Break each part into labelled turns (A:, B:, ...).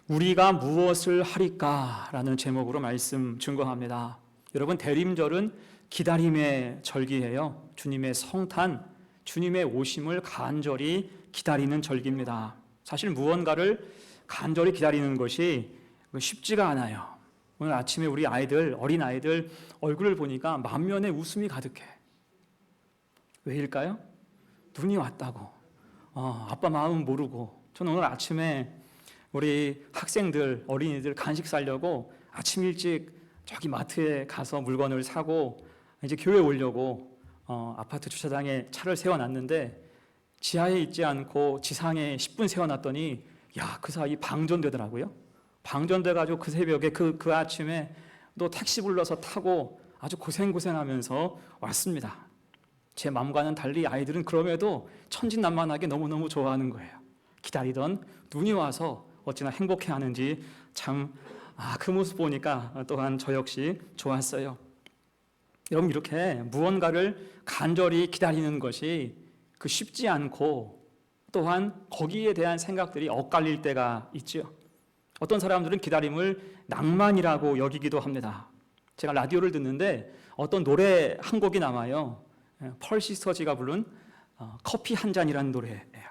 A: 우리가 무엇을 하리까라는 제목으로 말씀 증거합니다. 여러분, 대림절은 기다림의 절기예요. 주님의 성탄, 주님의 오심을 간절히 기다리는 절기입니다. 사실 무언가를 간절히 기다리는 것이 쉽지가 않아요. 오늘 아침에 우리 아이들, 어린 아이들 얼굴을 보니까 만면에 웃음이 가득해. 왜일까요? 눈이 왔다고. 아빠 마음 모르고. 저는 오늘 아침에 우리 학생들, 어린이들 간식 사려고 아침 일찍 저기 마트에 가서 물건을 사고 이제 교회에 오려고 아파트 주차장에 차를 세워놨는데 지하에 있지 않고 지상에 10분 세워놨더니 그 사이 방전되더라고요. 방전돼가지고 그 새벽에 그 아침에 또 택시 불러서 타고 아주 고생하면서 왔습니다. 제 마음과는 달리 아이들은 그럼에도 천진난만하게 너무너무 좋아하는 거예요. 기다리던 눈이 와서 어찌나 행복해하는지 참 그 모습 보니까 또한 저 역시 좋았어요. 여러분, 이렇게 무언가를 간절히 기다리는 것이 쉽지 않고 또한 거기에 대한 생각들이 엇갈릴 때가 있죠. 어떤 사람들은 기다림을 낭만이라고 여기기도 합니다. 제가 라디오를 듣는데 어떤 노래 한 곡이 남아요. 펄 시스터즈가 부른 커피 한 잔이라는 노래예요.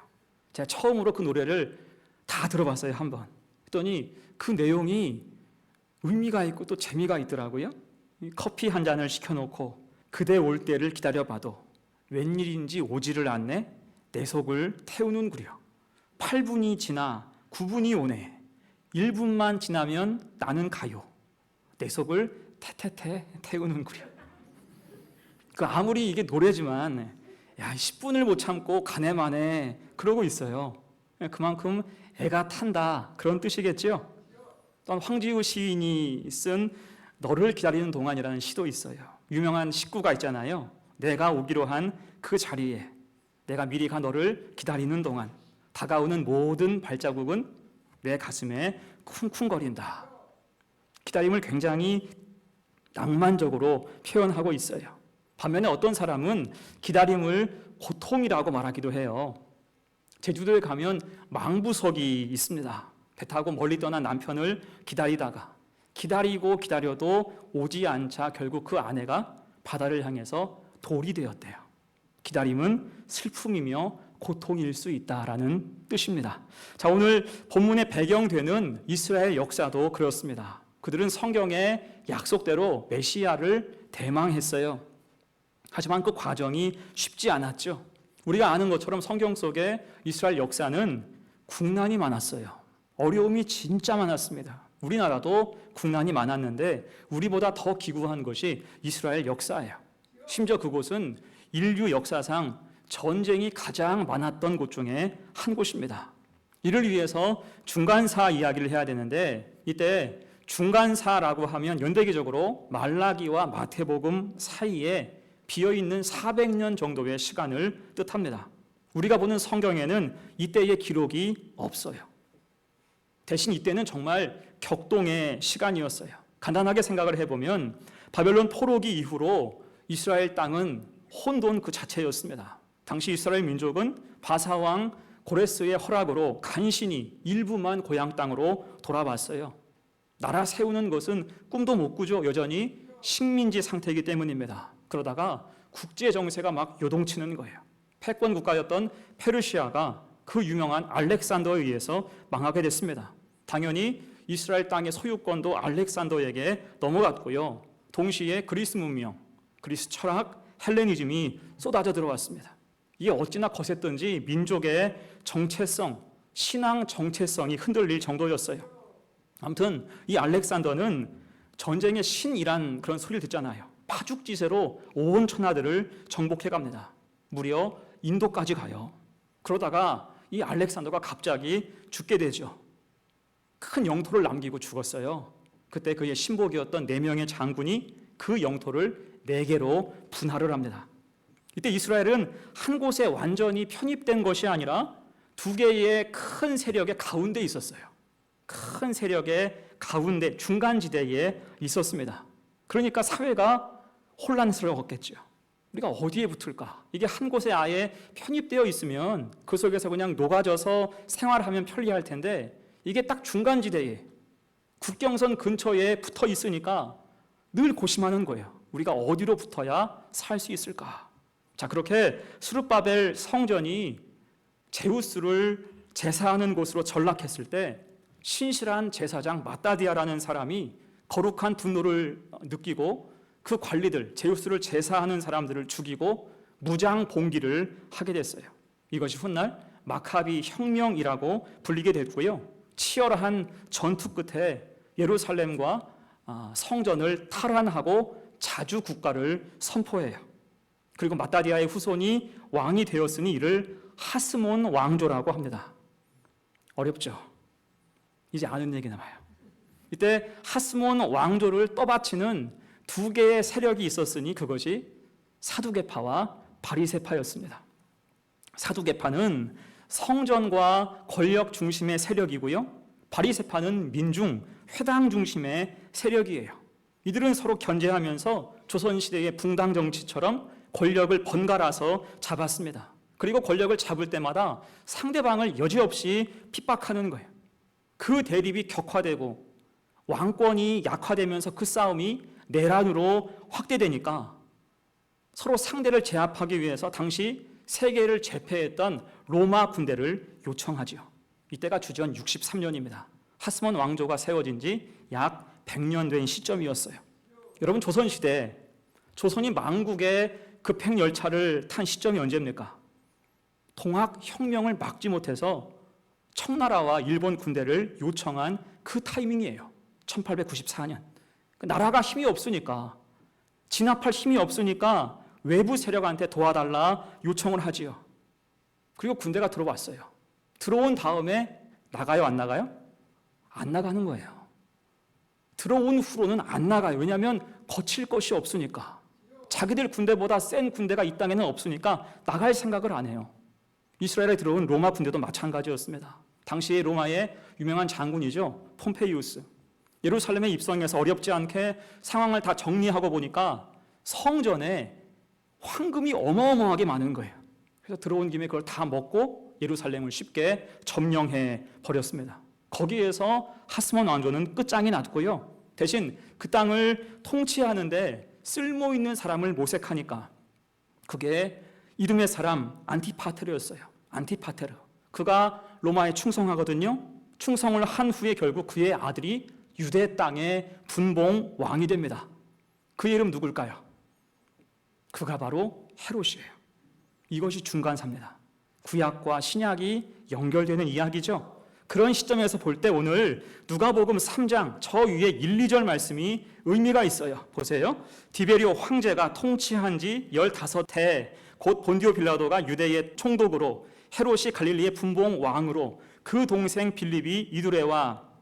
A: 제가 처음으로 그 노래를 다 들어봤어요, 한번. 그랬더니 그 내용이 의미가 있고 또 재미가 있더라고요. 커피 한 잔을 시켜놓고 그대 올 때를 기다려봐도 웬일인지 오지를 않네. 내 속을 태우는구려. 8분이 지나 9분이 오네. 1분만 지나면 나는 가요. 내 속을 태태태 태우는구려. 아무리 이게 노래지만 10분을 못 참고 가네마네 그러고 있어요. 그만큼 애가 탄다, 그런 뜻이겠죠. 또한 황지우 시인이 쓴 너를 기다리는 동안이라는 시도 있어요. 유명한 식구가 있잖아요. 내가 오기로 한 그 자리에 내가 미리 가 너를 기다리는 동안 다가오는 모든 발자국은 내 가슴에 쿵쿵거린다. 기다림을 굉장히 낭만적으로 표현하고 있어요. 반면에 어떤 사람은 기다림을 고통이라고 말하기도 해요. 제주도에 가면 망부석이 있습니다. 배 타고 멀리 떠난 남편을 기다리다가 기다리고 기다려도 오지 않자 결국 그 아내가 바다를 향해서 돌이 되었대요. 기다림은 슬픔이며 고통일 수 있다라는 뜻입니다. 자, 오늘 본문의 배경되는 이스라엘 역사도 그렇습니다. 그들은 성경의 약속대로 메시아를 대망했어요. 하지만 그 과정이 쉽지 않았죠. 우리가 아는 것처럼 성경 속에 이스라엘 역사는 국난이 많았어요. 어려움이 진짜 많았습니다. 우리나라도 국난이 많았는데 우리보다 더 기구한 것이 이스라엘 역사예요. 심지어 그곳은 인류 역사상 전쟁이 가장 많았던 곳 중에 한 곳입니다. 이를 위해서 중간사 이야기를 해야 되는데, 이때 중간사라고 하면 연대기적으로 말라기와 마태복음 사이에 비어있는 400년 정도의 시간을 뜻합니다. 우리가 보는 성경에는 이때의 기록이 없어요. 대신 이때는 정말 격동의 시간이었어요. 간단하게 생각을 해보면 바벨론 포로기 이후로 이스라엘 땅은 혼돈 그 자체였습니다. 당시 이스라엘 민족은 바사왕 고레스의 허락으로 간신히 일부만 고향 땅으로 돌아왔어요. 나라 세우는 것은 꿈도 못 꾸죠. 여전히 식민지 상태이기 때문입니다. 그러다가 국제 정세가 막 요동치는 거예요. 패권 국가였던 페르시아가 그 유명한 알렉산더에 의해서 망하게 됐습니다. 당연히 이스라엘 땅의 소유권도 알렉산더에게 넘어갔고요. 동시에 그리스 문명, 그리스 철학, 헬레니즘이 쏟아져 들어왔습니다. 이게 어찌나 거셌던지 민족의 정체성, 신앙 정체성이 흔들릴 정도였어요. 아무튼 이 알렉산더는 전쟁의 신이란 그런 소리를 듣잖아요. 파죽지세로 온 천하들을 정복해 갑니다. 무려 인도까지 가요. 그러다가 이 알렉산더가 갑자기 죽게 되죠. 큰 영토를 남기고 죽었어요. 그때 그의 신복이었던 4명의 장군이 그 영토를 4개로 분할을 합니다. 이때 이스라엘은 한 곳에 완전히 편입된 것이 아니라 2개의 큰 세력의 가운데 있었어요. 큰 세력의 가운데 중간지대에 있었습니다. 그러니까 사회가 혼란스러웠겠죠. 우리가 어디에 붙을까? 이게 한 곳에 아예 편입되어 있으면 그 속에서 그냥 녹아져서 생활하면 편리할 텐데 이게 딱 중간지대에 국경선 근처에 붙어 있으니까 늘 고심하는 거예요. 우리가 어디로 붙어야 살 수 있을까? 자, 그렇게 스룹바벨 성전이 제우스를 제사하는 곳으로 전락했을 때 신실한 제사장 마따디아라는 사람이 거룩한 분노를 느끼고 그 관리들, 제우스를 제사하는 사람들을 죽이고 무장 봉기를 하게 됐어요. 이것이 훗날 마카비 혁명이라고 불리게 됐고요. 치열한 전투 끝에 예루살렘과 성전을 탈환하고 자주 국가를 선포해요. 그리고 마따디아의 후손이 왕이 되었으니 이를 하스몬 왕조라고 합니다. 어렵죠? 이제 아는 얘기 남아요. 이때 하스몬 왕조를 떠받치는 두 개의 세력이 있었으니 그것이 사두개파와 바리새파였습니다. 사두개파는 성전과 권력 중심의 세력이고요. 바리새파는 민중, 회당 중심의 세력이에요. 이들은 서로 견제하면서 조선시대의 붕당 정치처럼 권력을 번갈아서 잡았습니다. 그리고 권력을 잡을 때마다 상대방을 여지없이 핍박하는 거예요. 그 대립이 격화되고 왕권이 약화되면서 그 싸움이 내란으로 확대되니까 서로 상대를 제압하기 위해서 당시 세계를 제패했던 로마 군대를 요청하죠. 이때가 주전 63년입니다. 하스몬 왕조가 세워진 지 약 100년 된 시점이었어요. 여러분, 조선시대 조선이 망국의 급행열차를 탄 시점이 언제입니까? 동학혁명을 막지 못해서 청나라와 일본 군대를 요청한 그 타이밍이에요. 1894년. 나라가 힘이 없으니까, 진압할 힘이 없으니까 외부 세력한테 도와달라 요청을 하지요. 그리고 군대가 들어왔어요. 들어온 다음에 나가요, 안 나가요? 안 나가는 거예요. 들어온 후로는 안 나가요. 왜냐하면 거칠 것이 없으니까. 자기들 군대보다 센 군대가 이 땅에는 없으니까 나갈 생각을 안 해요. 이스라엘에 들어온 로마 군대도 마찬가지였습니다. 당시 로마의 유명한 장군이죠. 폼페이우스. 예루살렘에 입성해서 어렵지 않게 상황을 다 정리하고 보니까 성전에 황금이 어마어마하게 많은 거예요. 그래서 들어온 김에 그걸 다 먹고 예루살렘을 쉽게 점령해 버렸습니다. 거기에서 하스몬 왕조는 끝장이 났고요. 대신 그 땅을 통치하는데 쓸모 있는 사람을 모색하니까 그게 이름의 사람 안티파테르였어요. 안티파테르. 그가 로마에 충성하거든요. 충성을 한 후에 결국 그의 아들이 유대 땅의 분봉 왕이 됩니다. 그 이름 누굴까요? 그가 바로 헤롯이에요. 이것이 중간사입니다. 구약과 신약이 연결되는 이야기죠. 그런 시점에서 볼 때 오늘 누가복음 3장 저 위에 1, 2절 말씀이 의미가 있어요. 보세요. 디베리오 황제가 통치한 지 15해 곧 본디오 빌라도가 유대의 총독으로 헤롯이 갈릴리의 분봉 왕으로 그 동생 빌립이 이두레와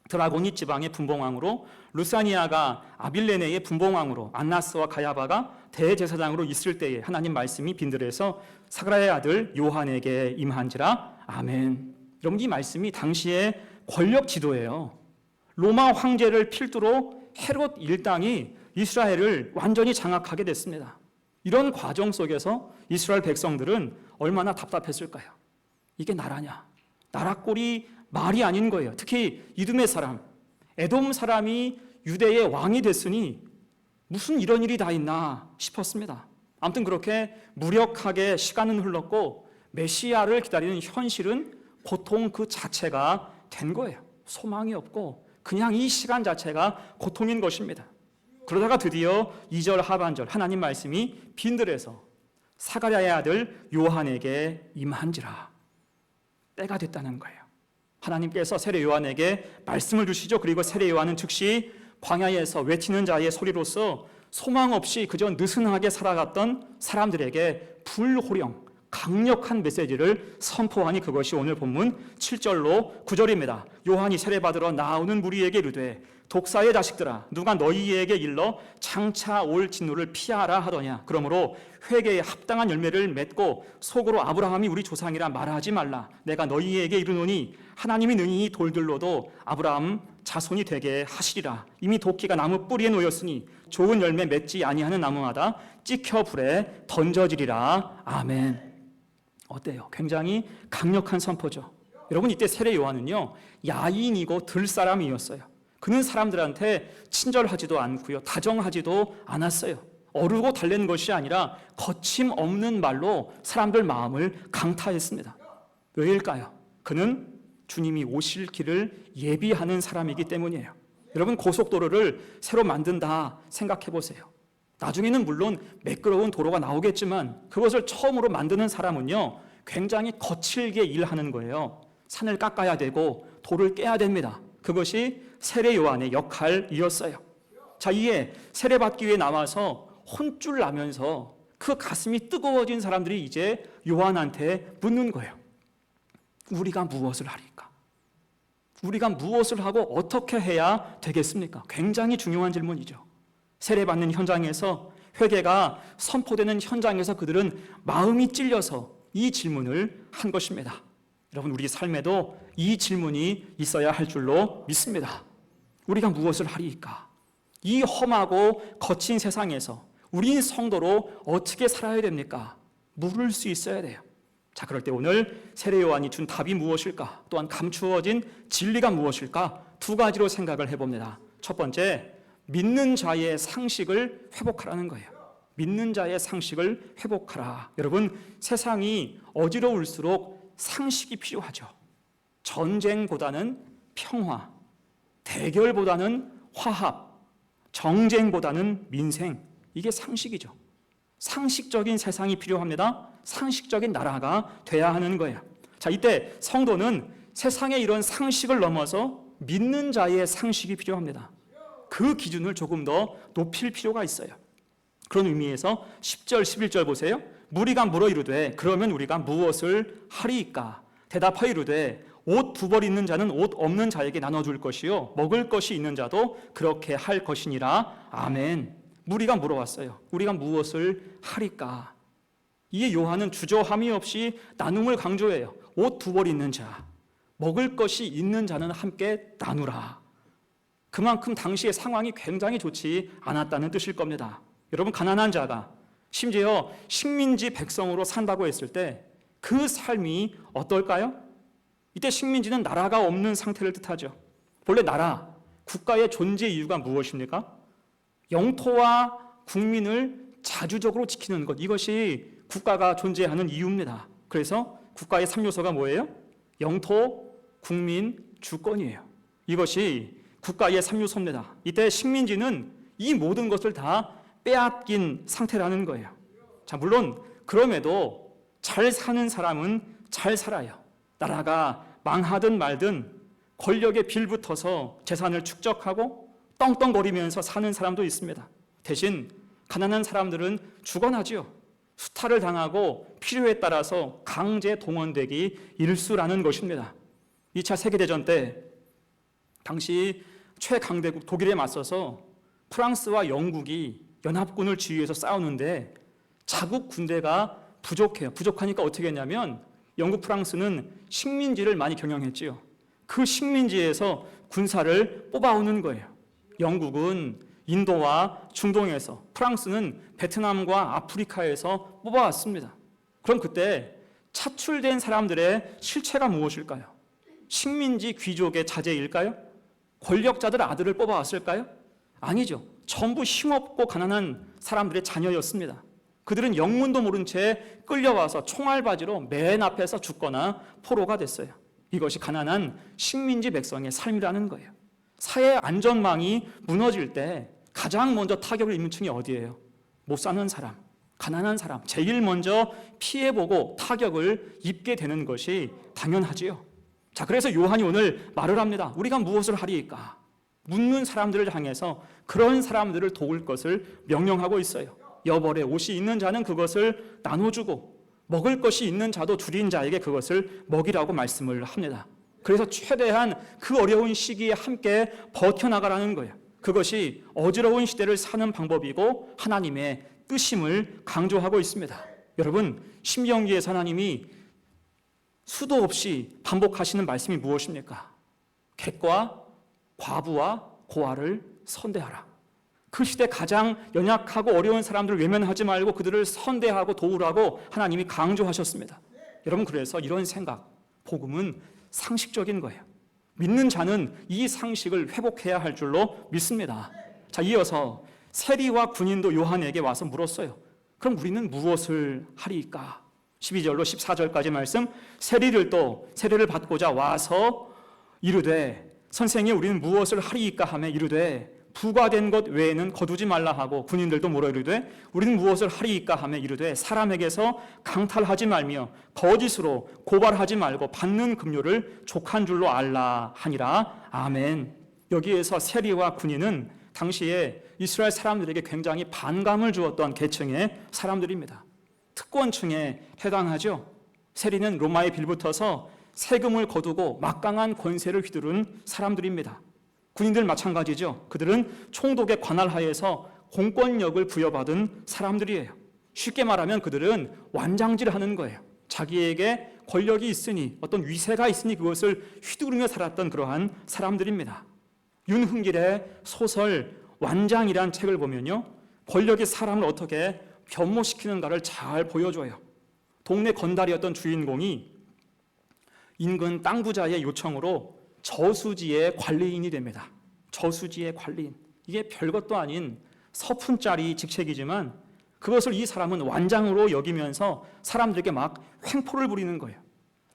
A: 드라고니 지방의 분봉왕으로 루사니아가 아빌레네의 분봉왕으로 안나스와 가야바가 대제사장으로 있을 때에 하나님 말씀이 빈들에서 사가랴의 아들 요한에게 임한지라. 아멘. 여러분, 이 말씀이 당시의 권력 지도예요. 로마 황제를 필두로 헤롯 일당이 이스라엘을 완전히 장악하게 됐습니다. 이런 과정 속에서 이스라엘 백성들은 얼마나 답답했을까요? 이게 나라냐? 나라 꼴이 말이 아닌 거예요. 특히 이둠의 사람, 에돔 사람이 유대의 왕이 됐으니 무슨 이런 일이 다 있나 싶었습니다. 아무튼 그렇게 무력하게 시간은 흘렀고 메시아를 기다리는 현실은 고통 그 자체가 된 거예요. 소망이 없고 그냥 이 시간 자체가 고통인 것입니다. 그러다가 드디어 2절 하반절 하나님 말씀이 빈들에서 사가랴의 아들 요한에게 임한지라. 때가 됐다는 거예요. 하나님께서 세례 요한에게 말씀을 주시죠. 그리고 세례 요한은 즉시 광야에서 외치는 자의 소리로서 소망 없이 그저 느슨하게 살아갔던 사람들에게 불호령, 강력한 메시지를 선포하니 그것이 오늘 본문 7절로 9절입니다. 요한이 세례받으러 나오는 무리에게 이르되 독사의 자식들아 누가 너희에게 일러 장차 올 진노를 피하라 하더냐. 그러므로 회개에 합당한 열매를 맺고 속으로 아브라함이 우리 조상이라 말하지 말라. 내가 너희에게 이르노니 하나님이 능히 돌들로도 아브라함 자손이 되게 하시리라. 이미 도끼가 나무 뿌리에 놓였으니 좋은 열매 맺지 아니하는 나무마다 찍혀 불에 던져지리라. 아멘. 어때요? 굉장히 강력한 선포죠. 여러분, 이때 세례 요한은요, 야인이고 들사람이었어요. 그는 사람들한테 친절하지도 않고요, 다정하지도 않았어요. 어르고 달랜 것이 아니라 거침없는 말로 사람들 마음을 강타했습니다. 왜일까요? 그는 주님이 오실 길을 예비하는 사람이기 때문이에요. 여러분, 고속도로를 새로 만든다 생각해 보세요. 나중에는 물론 매끄러운 도로가 나오겠지만 그것을 처음으로 만드는 사람은요, 굉장히 거칠게 일하는 거예요. 산을 깎아야 되고 돌을 깨야 됩니다. 그것이 세례 요한의 역할이었어요. 자, 이에 세례받기 위해 나와서 혼쭐 나면서 그 가슴이 뜨거워진 사람들이 이제 요한한테 묻는 거예요. 우리가 무엇을 하리까? 우리가 무엇을 하고 어떻게 해야 되겠습니까? 굉장히 중요한 질문이죠. 세례받는 현장에서, 회개가 선포되는 현장에서 그들은 마음이 찔려서 이 질문을 한 것입니다. 여러분, 우리 삶에도 이 질문이 있어야 할 줄로 믿습니다. 우리가 무엇을 하리까? 이 험하고 거친 세상에서 우린 성도로 어떻게 살아야 됩니까? 물을 수 있어야 돼요. 자, 그럴 때 오늘 세례 요한이 준 답이 무엇일까? 또한 감추어진 진리가 무엇일까? 두 가지로 생각을 해봅니다. 첫 번째, 믿는 자의 상식을 회복하라는 거예요. 믿는 자의 상식을 회복하라. 여러분, 세상이 어지러울수록 상식이 필요하죠. 전쟁보다는 평화, 대결보다는 화합, 정쟁보다는 민생, 이게 상식이죠. 상식적인 세상이 필요합니다. 상식적인 나라가 돼야 하는 거예요. 자, 이때 성도는 세상의 이런 상식을 넘어서 믿는 자의 상식이 필요합니다. 그 기준을 조금 더 높일 필요가 있어요. 그런 의미에서 10절, 11절 보세요. 무리가 물어 이르되 그러면 우리가 무엇을 하리이까? 대답하여 이르되 옷 두 벌 있는 자는 옷 없는 자에게 나눠줄 것이요 먹을 것이 있는 자도 그렇게 할 것이니라. 아멘. 무리가 물어왔어요. 우리가 무엇을 하리까? 이에 요한은 주저함이 없이 나눔을 강조해요. 옷 두 벌 있는 자, 먹을 것이 있는 자는 함께 나누라. 그만큼 당시의 상황이 굉장히 좋지 않았다는 뜻일 겁니다. 여러분, 가난한 자가 심지어 식민지 백성으로 산다고 했을 때 그 삶이 어떨까요? 이때 식민지는 나라가 없는 상태를 뜻하죠. 본래 나라, 국가의 존재 이유가 무엇입니까? 영토와 국민을 자주적으로 지키는 것, 이것이 국가가 존재하는 이유입니다. 그래서 국가의 3요소가 뭐예요? 영토, 국민, 주권이에요. 이것이 국가의 3요소입니다. 이때 식민지는 이 모든 것을 다 빼앗긴 상태라는 거예요. 자, 물론 그럼에도 잘 사는 사람은 잘 살아요. 나라가 망하든 말든 권력에 빌붙어서 재산을 축적하고 떵떵거리면서 사는 사람도 있습니다. 대신 가난한 사람들은 죽어나지요. 수탈을 당하고 필요에 따라서 강제 동원되기 일쑤라는 것입니다. 2차 세계대전 때 당시 최강대국 독일에 맞서서 프랑스와 영국이 연합군을 지휘해서 싸우는데 자국 군대가 부족해요. 부족하니까 어떻게 했냐면 영국, 프랑스는 식민지를 많이 경영했지요. 그 식민지에서 군사를 뽑아오는 거예요. 영국은 인도와 중동에서, 프랑스는 베트남과 아프리카에서 뽑아왔습니다. 그럼 그때 차출된 사람들의 실체가 무엇일까요? 식민지 귀족의 자제일까요? 권력자들 아들을 뽑아왔을까요? 아니죠. 전부 힘없고 가난한 사람들의 자녀였습니다. 그들은 영문도 모른 채 끌려와서 총알바지로 맨 앞에서 죽거나 포로가 됐어요. 이것이 가난한 식민지 백성의 삶이라는 거예요. 사회 안전망이 무너질 때 가장 먼저 타격을 입는 층이 어디예요? 못 사는 사람, 가난한 사람, 제일 먼저 피해보고 타격을 입게 되는 것이 당연하지요. 자, 그래서 요한이 오늘 말을 합니다. 우리가 무엇을 하리이까? 묻는 사람들을 향해서 그런 사람들을 도울 것을 명령하고 있어요. 여벌에 옷이 있는 자는 그것을 나눠주고 먹을 것이 있는 자도 줄인 자에게 그것을 먹이라고 말씀을 합니다. 그래서 최대한 그 어려운 시기에 함께 버텨나가라는 거예요. 그것이 어지러운 시대를 사는 방법이고 하나님의 뜻임을 강조하고 있습니다. 여러분, 신명기에서 하나님이 수도 없이 반복하시는 말씀이 무엇입니까? 객과 과부와 고아를 선대하라. 그 시대 가장 연약하고 어려운 사람들을 외면하지 말고 그들을 선대하고 도우라고 하나님이 강조하셨습니다. 여러분, 그래서 이런 생각, 복음은 상식적인 거예요. 믿는 자는 이 상식을 회복해야 할 줄로 믿습니다. 자, 이어서 세리와 군인도 요한에게 와서 물었어요. 그럼 우리는 무엇을 하리이까? 12절로 14절까지 말씀. 세리를 받고자 와서 이르되 선생님 우리는 무엇을 하리이까 하며 이르되 부과된 것 외에는 거두지 말라 하고, 군인들도 물어 이르되 우리는 무엇을 하리이까 하며 이르되 사람에게서 강탈하지 말며 거짓으로 고발하지 말고 받는 급료를 족한 줄로 알라 하니라. 아멘. 여기에서 세리와 군인은 당시에 이스라엘 사람들에게 굉장히 반감을 주었던 계층의 사람들입니다. 특권층에 해당하죠. 세리는 로마에 빌붙어서 세금을 거두고 막강한 권세를 휘두른 사람들입니다. 군인들 마찬가지죠. 그들은 총독의 관할 하에서 공권력을 부여받은 사람들이에요. 쉽게 말하면 그들은 완장질하는 거예요. 자기에게 권력이 있으니, 어떤 위세가 있으니 그것을 휘두르며 살았던 그러한 사람들입니다. 윤흥길의 소설 완장이란 책을 보면요, 권력이 사람을 어떻게 변모시키는가를 잘 보여줘요. 동네 건달이었던 주인공이 인근 땅 부자의 요청으로 저수지의 관리인이 됩니다. 저수지의 관리인. 이게 별것도 아닌 서푼짜리 직책이지만 그것을 이 사람은 완장으로 여기면서 사람들에게 막 횡포를 부리는 거예요.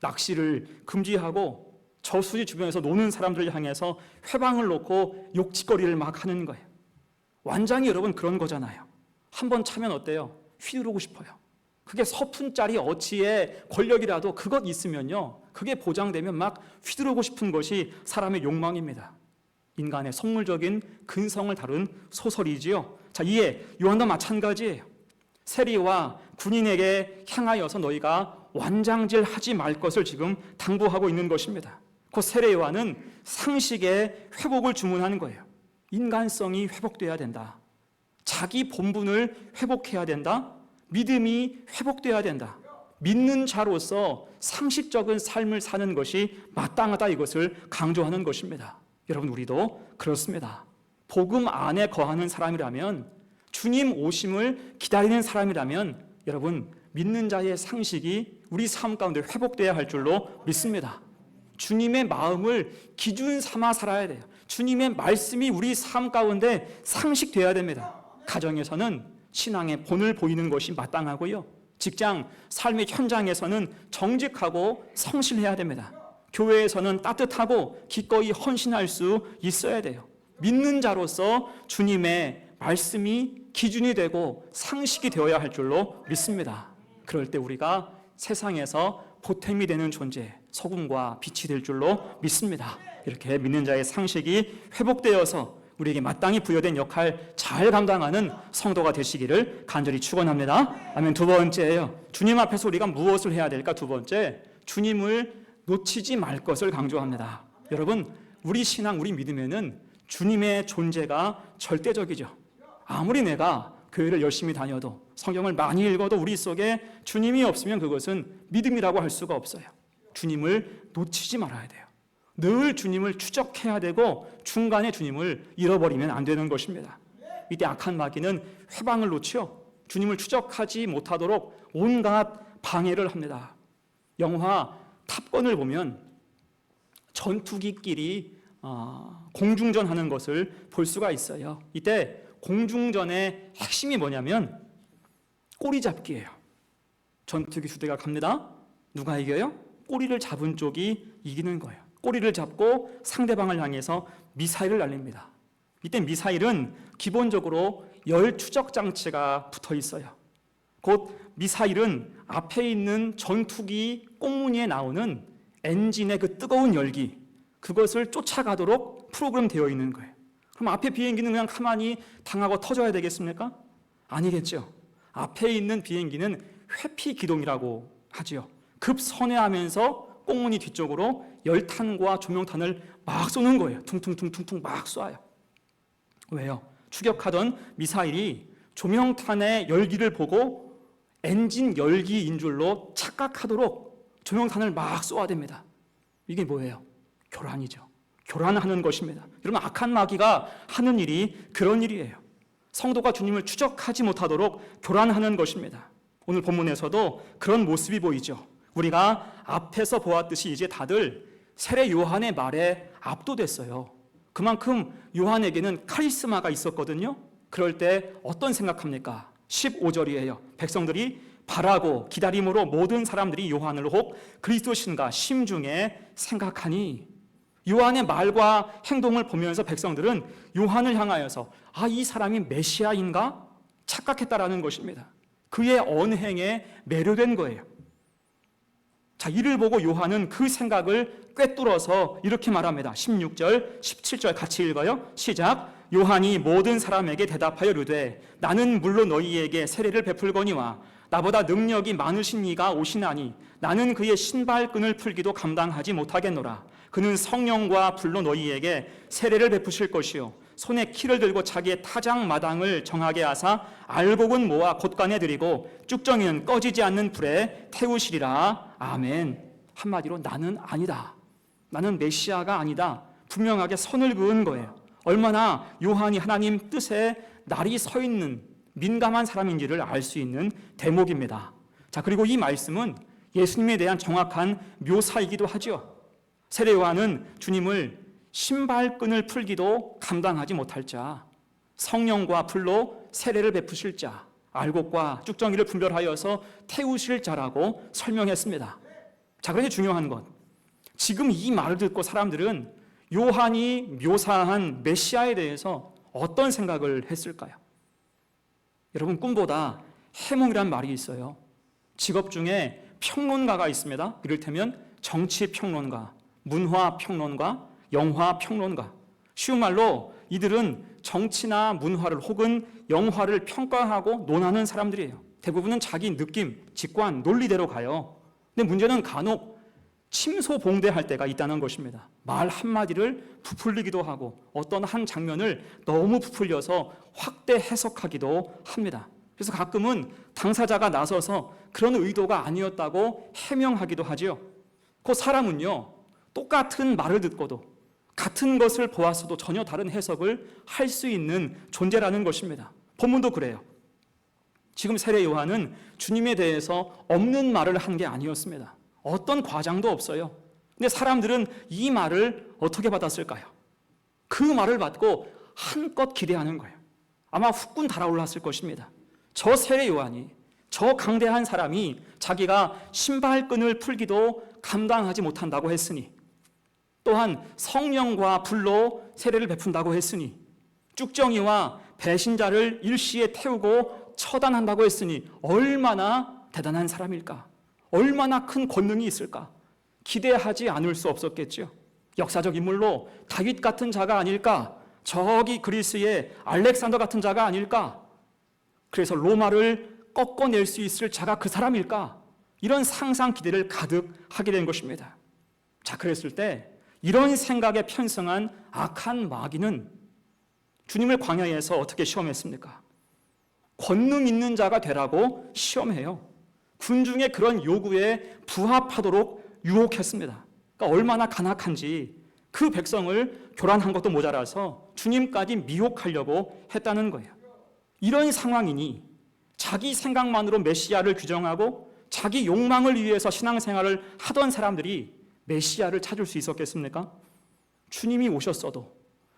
A: 낚시를 금지하고 저수지 주변에서 노는 사람들을 향해서 회방을 놓고 욕짓거리를 막 하는 거예요. 완장이 여러분 그런 거잖아요. 한번 차면 어때요? 휘두르고 싶어요. 그게 서푼짜리 어치의 권력이라도 그것 있으면요, 그게 보장되면 막 휘두르고 싶은 것이 사람의 욕망입니다. 인간의 속물적인 근성을 다룬 소설이지요. 자, 이에 요한도 마찬가지예요. 세리와 군인에게 향하여서 너희가 완장질하지 말 것을 지금 당부하고 있는 것입니다. 그 세례 요한은 상식의 회복을 주문하는 거예요. 인간성이 회복돼야 된다. 자기 본분을 회복해야 된다. 믿음이 회복돼야 된다. 믿는 자로서 상식적인 삶을 사는 것이 마땅하다, 이것을 강조하는 것입니다. 여러분, 우리도 그렇습니다. 복음 안에 거하는 사람이라면, 주님 오심을 기다리는 사람이라면 여러분, 믿는 자의 상식이 우리 삶 가운데 회복돼야 할 줄로 믿습니다. 주님의 마음을 기준 삼아 살아야 돼요. 주님의 말씀이 우리 삶 가운데 상식돼야 됩니다. 가정에서는 신앙의 본을 보이는 것이 마땅하고요, 직장, 삶의 현장에서는 정직하고 성실해야 됩니다. 교회에서는 따뜻하고 기꺼이 헌신할 수 있어야 돼요. 믿는 자로서 주님의 말씀이 기준이 되고 상식이 되어야 할 줄로 믿습니다. 그럴 때 우리가 세상에서 보탬이 되는 존재, 소금과 빛이 될 줄로 믿습니다. 이렇게 믿는 자의 상식이 회복되어서 우리에게 마땅히 부여된 역할 잘 감당하는 성도가 되시기를 간절히 축원합니다. 아멘. 두 번째예요. 주님 앞에서 우리가 무엇을 해야 될까? 두 번째, 주님을 놓치지 말 것을 강조합니다. 여러분, 우리 신앙, 우리 믿음에는 주님의 존재가 절대적이죠. 아무리 내가 교회를 열심히 다녀도, 성경을 많이 읽어도 우리 속에 주님이 없으면 그것은 믿음이라고 할 수가 없어요. 주님을 놓치지 말아야 돼요. 늘 주님을 추적해야 되고 중간에 주님을 잃어버리면 안 되는 것입니다. 이때 악한 마귀는 회방을 놓죠. 주님을 추적하지 못하도록 온갖 방해를 합니다. 영화 탑건을 보면 전투기끼리 공중전하는 것을 볼 수가 있어요. 이때 공중전의 핵심이 뭐냐면 꼬리 잡기예요. 전투기 두 대가 갑니다. 누가 이겨요? 꼬리를 잡은 쪽이 이기는 거예요. 꼬리를 잡고 상대방을 향해서 미사일을 날립니다. 이때 미사일은 기본적으로 열 추적 장치가 붙어 있어요. 곧 미사일은 앞에 있는 전투기 꽁무니에 나오는 엔진의 그 뜨거운 열기, 그것을 쫓아가도록 프로그램되어 있는 거예요. 그럼 앞에 비행기는 그냥 가만히 당하고 터져야 되겠습니까? 아니겠죠. 앞에 있는 비행기는 회피 기동이라고 하죠. 급선회하면서 꽁무니 뒤쪽으로 열탄과 조명탄을 막 쏘는 거예요. 퉁퉁퉁퉁퉁 막 쏴요. 왜요? 추격하던 미사일이 조명탄의 열기를 보고 엔진 열기인 줄로 착각하도록 조명탄을 막 쏘아댑니다. 이게 뭐예요? 교란이죠. 교란하는 것입니다. 여러분, 악한 마귀가 하는 일이 그런 일이에요. 성도가 주님을 추적하지 못하도록 교란하는 것입니다. 오늘 본문에서도 그런 모습이 보이죠. 우리가 앞에서 보았듯이 이제 다들 세례 요한의 말에 압도됐어요. 그만큼 요한에게는 카리스마가 있었거든요. 그럴 때 어떤 생각합니까? 15절이에요. 백성들이 바라고 기다림으로 모든 사람들이 요한을 혹 그리스도신가 심중에 생각하니, 요한의 말과 행동을 보면서 백성들은 요한을 향하여서 이 사람이 메시아인가 착각했다라는 것입니다. 그의 언행에 매료된 거예요. 자, 이를 보고 요한은 그 생각을 꿰뚫어서 이렇게 말합니다. 16절, 17절 같이 읽어요. 시작. 요한이 모든 사람에게 대답하여 이르되 나는 물론 너희에게 세례를 베풀거니와 나보다 능력이 많으신 이가 오시나니 나는 그의 신발끈을 풀기도 감당하지 못하겠노라. 그는 성령과 불로 너희에게 세례를 베푸실 것이요 손에 키를 들고 자기의 타작 마당을 정하게 하사 알곡은 모아 곳간에 들이고 쭉정이는 꺼지지 않는 불에 태우시리라. 아멘. 한마디로 나는 아니다. 나는 메시아가 아니다. 분명하게 선을 그은 거예요. 얼마나 요한이 하나님 뜻에 날이 서 있는 민감한 사람인지를 알 수 있는 대목입니다. 자, 그리고 이 말씀은 예수님에 대한 정확한 묘사이기도 하죠. 세례 요한은 주님을 신발끈을 풀기도 감당하지 못할 자, 성령과 불로 세례를 베푸실 자, 알곡과 쭉정이를 분별하여서 태우실 자라고 설명했습니다. 자, 그런데 중요한 것, 지금 이 말을 듣고 사람들은 요한이 묘사한 메시아에 대해서 어떤 생각을 했을까요? 여러분, 꿈보다 해몽이란 말이 있어요. 직업 중에 평론가가 있습니다. 이를테면 정치평론가, 문화평론가, 영화평론가. 쉬운 말로 이들은 정치나 문화를 혹은 영화를 평가하고 논하는 사람들이에요. 대부분은 자기 느낌, 직관, 논리대로 가요. 근데 문제는 간혹 침소봉대할 때가 있다는 것입니다. 말 한마디를 부풀리기도 하고 어떤 한 장면을 너무 부풀려서 확대 해석하기도 합니다. 그래서 가끔은 당사자가 나서서 그런 의도가 아니었다고 해명하기도 하죠. 그 사람은요, 똑같은 말을 듣고도 같은 것을 보았어도 전혀 다른 해석을 할 수 있는 존재라는 것입니다. 본문도 그래요. 지금 세례 요한은 주님에 대해서 없는 말을 한 게 아니었습니다. 어떤 과장도 없어요. 근데 사람들은 이 말을 어떻게 받았을까요? 그 말을 받고 한껏 기대하는 거예요. 아마 후끈 달아올랐을 것입니다. 저 세례 요한이, 저 강대한 사람이 자기가 신발끈을 풀기도 감당하지 못한다고 했으니, 또한 성령과 불로 세례를 베푼다고 했으니, 쭉정이와 배신자를 일시에 태우고 처단한다고 했으니 얼마나 대단한 사람일까? 얼마나 큰 권능이 있을까? 기대하지 않을 수 없었겠죠. 역사적 인물로 다윗 같은 자가 아닐까? 저기 그리스의 알렉산더 같은 자가 아닐까? 그래서 로마를 꺾어낼 수 있을 자가 그 사람일까? 이런 상상 기대를 가득 하게 된 것입니다. 자, 그랬을 때 이런 생각에 편승한 악한 마귀는 주님을 광야에서 어떻게 시험했습니까? 권능 있는 자가 되라고 시험해요. 군중의 그런 요구에 부합하도록 유혹했습니다. 그러니까 얼마나 간악한지 그 백성을 교란한 것도 모자라서 주님까지 미혹하려고 했다는 거예요. 이런 상황이니 자기 생각만으로 메시아를 규정하고 자기 욕망을 위해서 신앙생활을 하던 사람들이 메시아를 찾을 수 있었겠습니까? 주님이 오셨어도,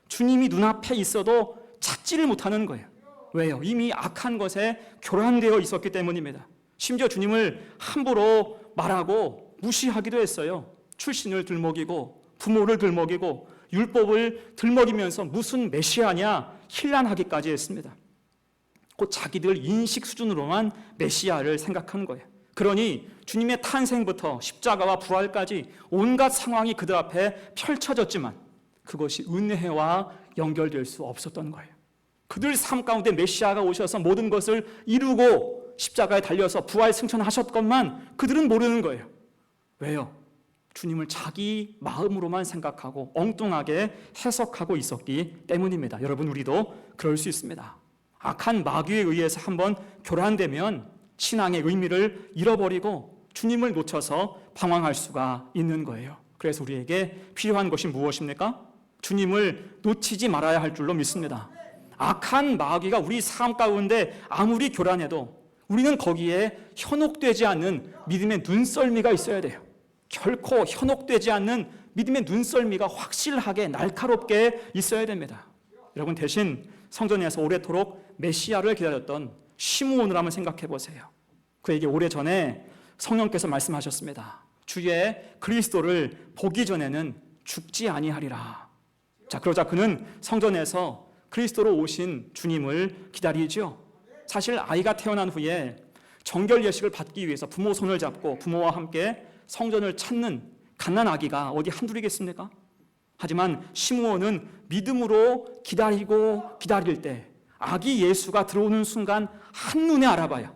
A: 주님이 눈앞에 있어도 찾지를 못하는 거예요. 왜요? 이미 악한 것에 교란되어 있었기 때문입니다. 심지어 주님을 함부로 말하고 무시하기도 했어요. 출신을 들먹이고 부모를 들먹이고 율법을 들먹이면서 무슨 메시아냐 힐난하기까지 했습니다. 곧 자기들 인식 수준으로만 메시아를 생각하는 거예요. 그러니 주님의 탄생부터 십자가와 부활까지 온갖 상황이 그들 앞에 펼쳐졌지만 그것이 은혜와 연결될 수 없었던 거예요. 그들 삶 가운데 메시아가 오셔서 모든 것을 이루고 십자가에 달려서 부활 승천하셨건만 그들은 모르는 거예요. 왜요? 주님을 자기 마음으로만 생각하고 엉뚱하게 해석하고 있었기 때문입니다. 여러분, 우리도 그럴 수 있습니다. 악한 마귀에 의해서 한번 교란되면 신앙의 의미를 잃어버리고 주님을 놓쳐서 방황할 수가 있는 거예요. 그래서 우리에게 필요한 것이 무엇입니까? 주님을 놓치지 말아야 할 줄로 믿습니다. 악한 마귀가 우리 삶 가운데 아무리 교란해도 우리는 거기에 현혹되지 않는 믿음의 눈썰미가 있어야 돼요. 결코 현혹되지 않는 믿음의 눈썰미가 확실하게 날카롭게 있어야 됩니다. 여러분, 대신 성전에서 오래도록 메시아를 기다렸던 시므온을 한번 생각해 보세요. 그에게 오래전에 성령께서 말씀하셨습니다. 주의 그리스도를 보기 전에는 죽지 아니하리라. 자, 그러자 그는 성전에서 그리스도로 오신 주님을 기다리죠. 사실 아이가 태어난 후에 정결 예식을 받기 위해서 부모 손을 잡고 부모와 함께 성전을 찾는 갓난 아기가 어디 한둘이겠습니까? 하지만 시므온은 믿음으로 기다리고 기다릴 때 아기 예수가 들어오는 순간 한눈에 알아봐요.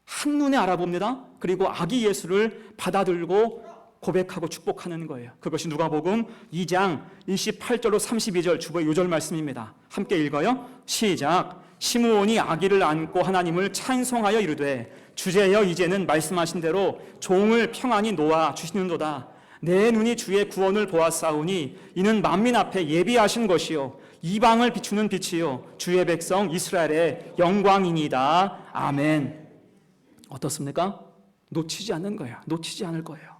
A: 한눈에 알아봅니다. 그리고 아기 예수를 받아들고 고백하고 축복하는 거예요. 그것이 누가복음 2장 28절로 32절 주보의 요절 말씀입니다. 함께 읽어요. 시작. 시므온이 아기를 안고 하나님을 찬송하여 이르되 주제여 이제는 말씀하신 대로 종을 평안히 놓아 주시는도다. 내 눈이 주의 구원을 보았사오니 이는 만민 앞에 예비하신 것이요 이방을 비추는 빛이요 주의 백성 이스라엘의 영광이니이다. 아멘. 어떻습니까? 놓치지 않는 거예요. 놓치지 않을 거예요.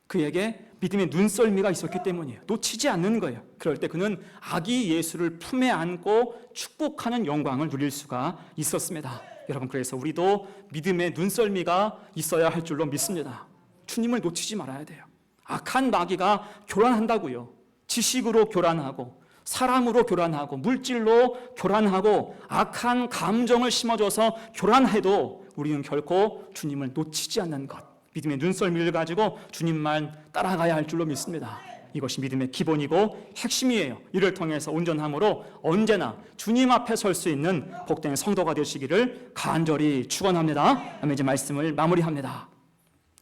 A: 그에게 믿음의 눈썰미가 있었기 때문이에요. 놓치지 않는 거예요. 그럴 때 그는 아기 예수를 품에 안고 축복하는 영광을 누릴 수가 있었습니다. 여러분, 그래서 우리도 믿음의 눈썰미가 있어야 할 줄로 믿습니다. 주님을 놓치지 말아야 돼요. 악한 마귀가 교란한다고요. 지식으로 교란하고 사람으로 교란하고 물질로 교란하고 악한 감정을 심어줘서 교란해도 우리는 결코 주님을 놓치지 않는 것, 믿음의 눈썰미를 가지고 주님만 따라가야 할 줄로 믿습니다. 이것이 믿음의 기본이고 핵심이에요. 이를 통해서 온전함으로 언제나 주님 앞에 설 수 있는 복된 성도가 되시기를 간절히 축원합니다. 아멘. 이제 말씀을 마무리합니다.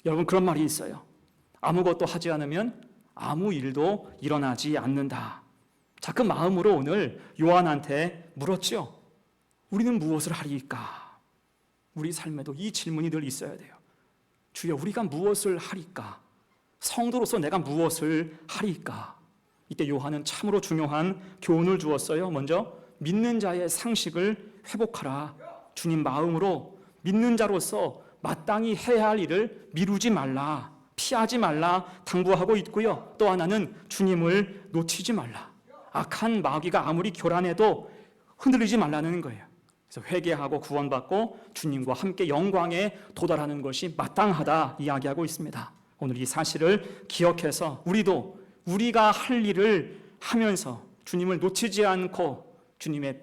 A: 여러분, 그런 말이 있어요. 아무것도 하지 않으면 아무 일도 일어나지 않는다. 자, 그 마음으로 오늘 요한한테 물었죠. 우리는 무엇을 하리까? 우리 삶에도 이 질문이 늘 있어야 돼요. 주여, 우리가 무엇을 하리까? 성도로서 내가 무엇을 하리까? 이때 요한은 참으로 중요한 교훈을 주었어요. 먼저 믿는 자의 상식을 회복하라. 주님 마음으로 믿는 자로서 마땅히 해야 할 일을 미루지 말라, 피하지 말라 당부하고 있고요. 또 하나는 주님을 놓치지 말라. 악한 마귀가 아무리 교란해도 흔들리지 말라는 거예요. 그래서 회개하고 구원받고 주님과 함께 영광에 도달하는 것이 마땅하다 이야기하고 있습니다. 오늘 이 사실을 기억해서 우리도 우리가 할 일을 하면서 주님을 놓치지 않고 주님의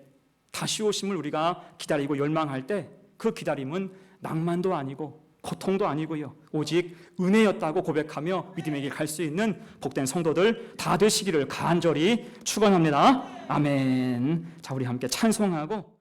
A: 다시 오심을 우리가 기다리고 열망할 때 그 기다림은 낭만도 아니고 고통도 아니고요, 오직 은혜였다고 고백하며 믿음의 길 갈 수 있는 복된 성도들 다 되시기를 간절히 축원합니다. 아멘. 자, 우리 함께 찬송하고